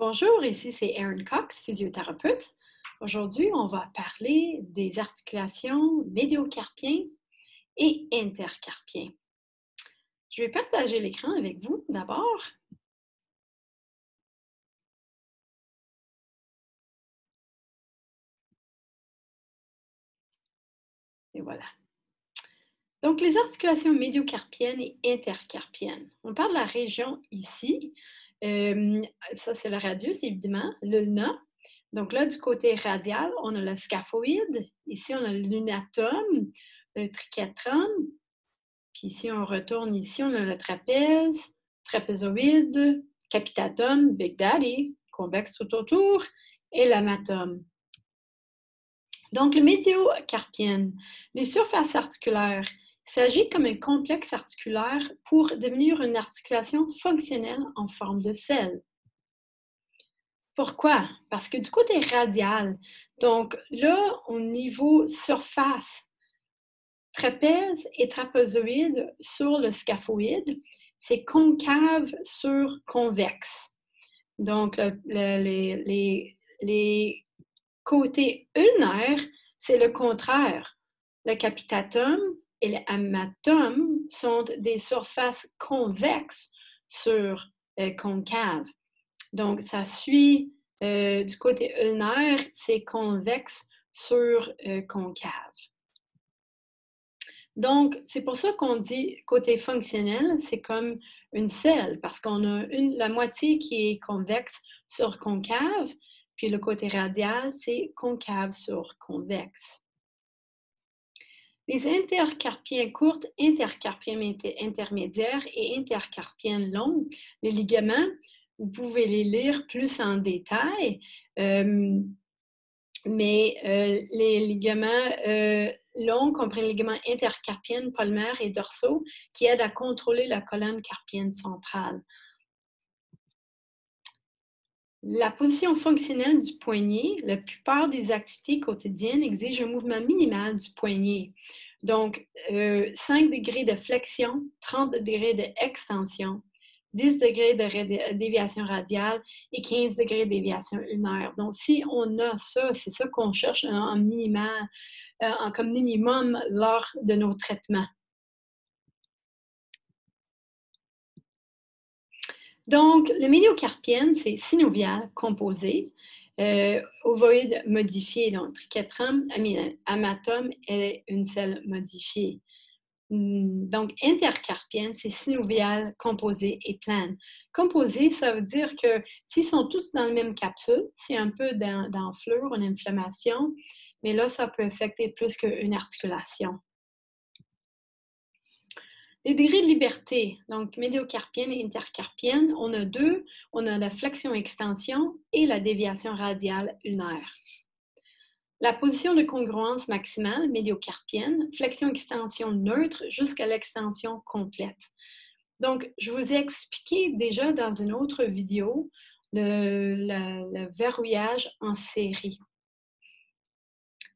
Bonjour, ici c'est Erin Cox, physiothérapeute. Aujourd'hui, on va parler des articulations médiocarpiens et intercarpiens. Je vais partager l'écran avec vous d'abord. Et voilà. Donc, les articulations médiocarpiennes et intercarpiennes. On parle de la région ici. Ça, c'est le radius, évidemment, l'ulna. Donc là, du côté radial, on a le scaphoïde. Ici, on a le lunatum, le triquetrum. Puis si on retourne ici, on a le trapèze, trapézoïde, capitatum, Big Daddy, convexe tout autour, et l'amatum. Donc, le médiocarpienne, les surfaces articulaires, il s'agit comme un complexe articulaire pour devenir une articulation fonctionnelle en forme de selle. Pourquoi? Parce que du côté radial, donc là, au niveau surface, trapèze et trapézoïde sur le scaphoïde, c'est concave sur convexe. Donc, les côtés ulnaires, c'est le contraire. Le capitatum et l'amatum sont des surfaces convexes sur concave. Donc, ça suit du côté ulnaire, c'est convexe sur concave. Donc, c'est pour ça qu'on dit côté fonctionnel, c'est comme une selle, parce qu'on a la moitié qui est convexe sur concave, puis le côté radial, c'est concave sur convexe. Les intercarpiens courtes, intercarpiens intermédiaires et intercarpiens longs, les ligaments, vous pouvez les lire plus en détail, mais les ligaments longs comprennent les ligaments intercarpiens, palmaires et dorsaux qui aident à contrôler la colonne carpienne centrale. La position fonctionnelle du poignet, la plupart des activités quotidiennes exigent un mouvement minimal du poignet. Donc, 5 degrés de flexion, 30 degrés d'extension, 10 degrés de déviation radiale et 15 degrés de déviation ulnaire. Donc, si on a ça, c'est ça qu'on cherche comme minimum lors de nos traitements. Donc, le médiocarpienne, c'est synovial composé, ovoïde modifié, donc triquetrum, amatum est une selle modifiée. Donc, intercarpienne, c'est synovial, composé et plane. Composé, ça veut dire que s'ils sont tous dans la même capsule, c'est un peu d'enflure, une inflammation, mais là, ça peut affecter plus qu'une articulation. Les degrés de liberté, donc médiocarpienne et intercarpienne, on a deux. On a la flexion-extension et la déviation radiale ulnaire. La position de congruence maximale médiocarpienne, flexion-extension neutre jusqu'à l'extension complète. Donc, je vous ai expliqué déjà dans une autre vidéo le verrouillage en série.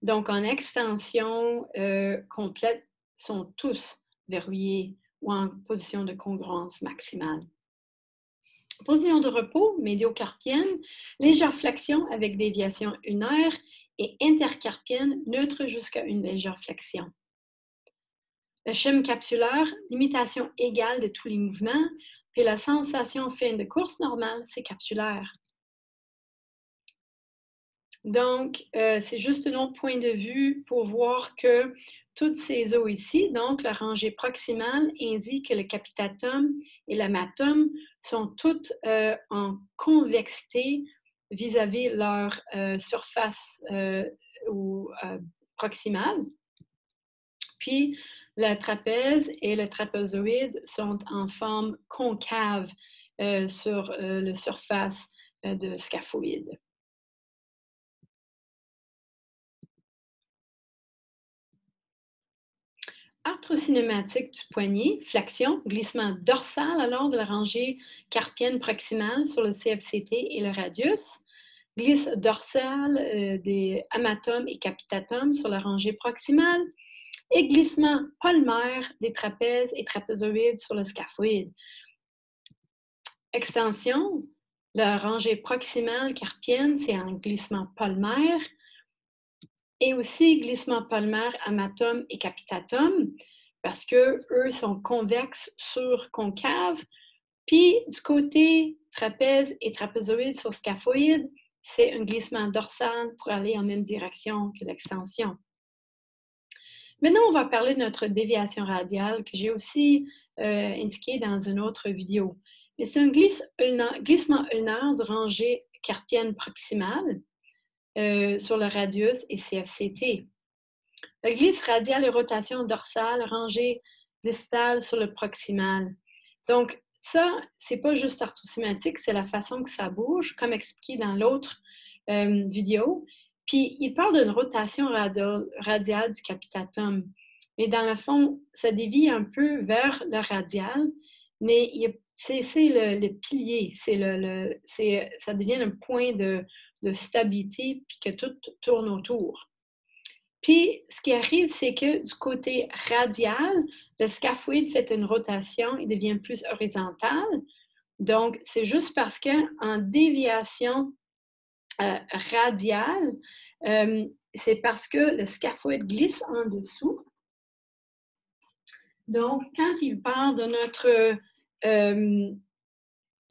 Donc, en extension complète, sont tous verrouillés ou en position de congruence maximale. Position de repos, médiocarpienne, légère flexion avec déviation ulnaire et intercarpienne, neutre jusqu'à une légère flexion. Le schéma capsulaire, limitation égale de tous les mouvements, puis la sensation fin de course normale, c'est capsulaire. Donc, c'est juste un autre point de vue pour voir que toutes ces os ici, donc la rangée proximale, indique que le capitatum et l'amatum sont toutes en convexité vis-à-vis leur surface proximale. Puis, le trapèze et le trapézoïde sont en forme concave sur la surface de scaphoïde. Arthrocinématique du poignet, flexion, glissement dorsal alors de la rangée carpienne proximale sur le CFCT et le radius, glisse dorsal des amatum et capitatum sur la rangée proximale et glissement palmaire des trapèzes et trapézoïdes sur le scaphoïde. Extension, La rangée proximale carpienne, c'est un glissement palmaire et aussi glissement palmaire amatome et capitatum parce que eux sont convexes sur concave. Puis du côté trapèze et trapézoïde sur scaphoïde, c'est un glissement dorsal pour aller en même direction que l'extension. Maintenant, on va parler de notre déviation radiale que j'ai aussi indiqué dans une autre vidéo. Mais c'est un glissement ulnaire de rangée carpienne proximale sur le radius et CFCT. Le glisse radial et rotation dorsale, rangée distale sur le proximal. Donc, ça, c'est pas juste arthrosymatique, c'est la façon que ça bouge, comme expliqué dans l'autre vidéo. Puis, il parle d'une rotation radiale du capitatum. Mais dans le fond, ça dévie un peu vers le radial, mais c'est le pilier, ça devient un point de stabilité, puis que tout tourne autour. Puis, ce qui arrive, c'est que du côté radial, le scaphoïde fait une rotation, il devient plus horizontal. Donc, c'est juste parce qu'en déviation radiale, c'est parce que le scaphoïde glisse en dessous. Donc, quand il part de notre,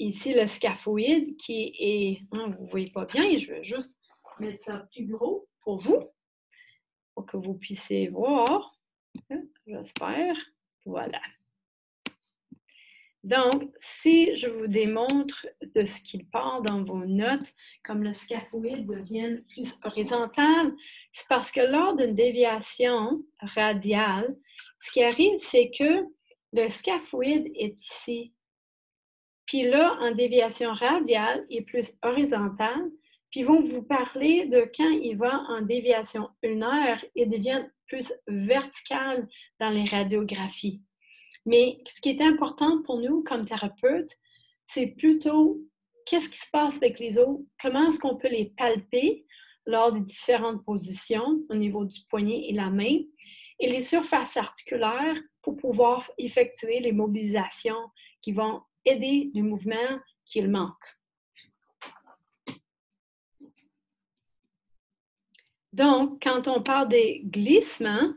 ici, le scaphoïde, qui est, vous ne voyez pas bien, je vais juste mettre ça plus gros pour vous, pour que vous puissiez voir, j'espère. Voilà. Donc, si je vous démontre de ce qu'il part dans vos notes, comme le scaphoïde devient plus horizontal, c'est parce que lors d'une déviation radiale, ce qui arrive, c'est que le scaphoïde est ici. Puis là, en déviation radiale, il est plus horizontal. Puis ils vont vous parler de quand il va en déviation ulnaire, il devient plus vertical dans les radiographies. Mais ce qui est important pour nous comme thérapeutes, c'est plutôt qu'est-ce qui se passe avec les os, comment est-ce qu'on peut les palper lors des différentes positions au niveau du poignet et la main, et les surfaces articulaires pour pouvoir effectuer les mobilisations qui vont aider le mouvement qu'il manque. Donc, quand on parle des glissements,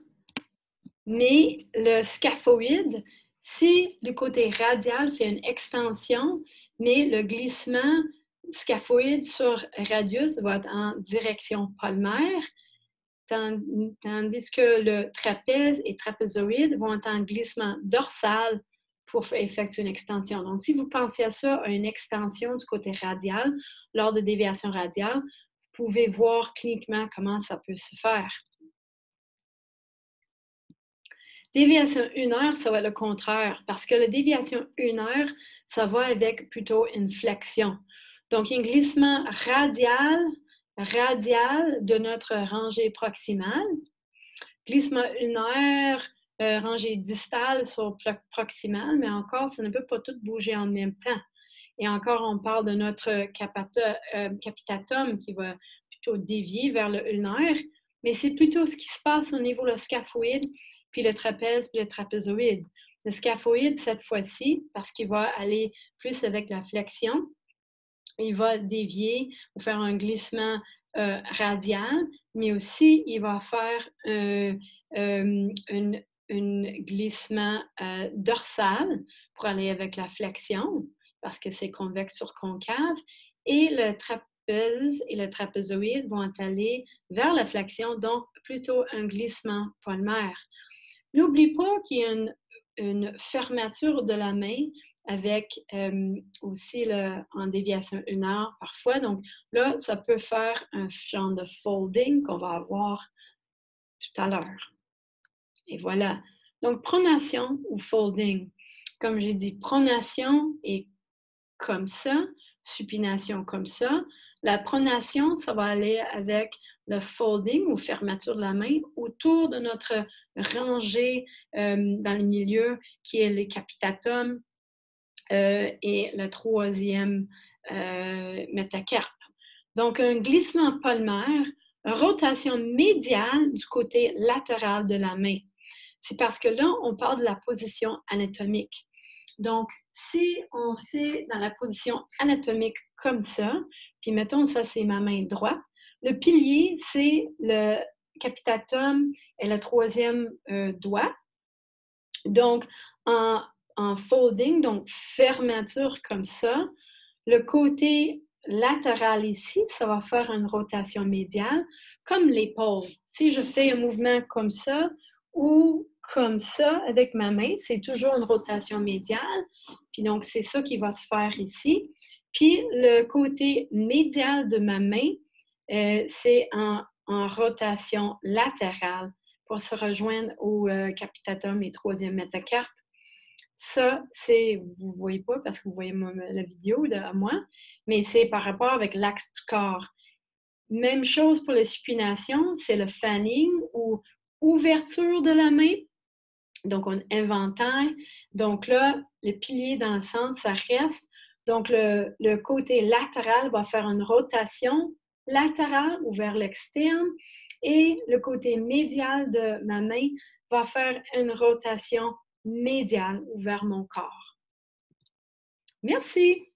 mais le scaphoïde, si le côté radial fait une extension, mais le glissement scaphoïde sur radius va être en direction palmaire, tandis que le trapèze et trapézoïde vont être en glissement dorsal pour effectuer une extension. Donc, si vous pensez à ça, à une extension du côté radial, lors de déviation radiale, vous pouvez voir cliniquement comment ça peut se faire. Déviation ulnaire, ça va être le contraire, parce que la déviation ulnaire, ça va avec plutôt une flexion. Donc, un glissement radial de notre rangée proximale, glissement ulnaire, rangée distale sur proximale, mais encore, ça ne peut pas tout bouger en même temps. Et encore, on parle de notre capitatum qui va plutôt dévier vers le ulnaire, mais c'est plutôt ce qui se passe au niveau du scaphoïde, puis le trapèze, puis le trapézoïde. Le scaphoïde, cette fois-ci, parce qu'il va aller plus avec la flexion, il va dévier ou faire un glissement radial, mais aussi il va faire un glissement dorsal pour aller avec la flexion, parce que c'est convexe sur concave, et le trapèze et le trapézoïde vont aller vers la flexion, donc plutôt un glissement palmaire. N'oublie pas qu'il y a une fermeture de la main avec aussi en déviation ulnaire parfois. Donc là, ça peut faire un genre de folding qu'on va avoir tout à l'heure. Et voilà. Donc, pronation ou folding. Comme j'ai dit, pronation est comme ça, supination comme ça. La pronation, ça va aller avec le folding ou fermeture de la main autour de notre rangée dans le milieu qui est le capitatum et le troisième métacarpe. Donc, un glissement palmaire, rotation médiale du côté latéral de la main. C'est parce que là, on parle de la position anatomique. Donc, si on fait dans la position anatomique comme ça, puis mettons ça c'est ma main droite, le pilier c'est le capitatum et le troisième doigt. Donc, en, en folding, donc fermeture comme ça, le côté latéral ici, ça va faire une rotation médiale, comme l'épaule. Si je fais un mouvement comme ça ou comme ça avec ma main, c'est toujours une rotation médiale. Puis donc, c'est ça qui va se faire ici. Puis le côté médial de ma main, c'est en rotation latérale pour se rejoindre au capitatum et troisième métacarpe. Ça, c'est, vous ne voyez pas parce que vous voyez la vidéo de moi, mais c'est par rapport avec l'axe du corps. Même chose pour les supinations, c'est le fanning ou ouverture de la main. Donc, on inventaire. Donc là, le pilier dans le centre, ça reste. Donc, le côté latéral va faire une rotation latérale ou vers l'externe et le côté médial de ma main va faire une rotation médiale ou vers mon corps. Merci.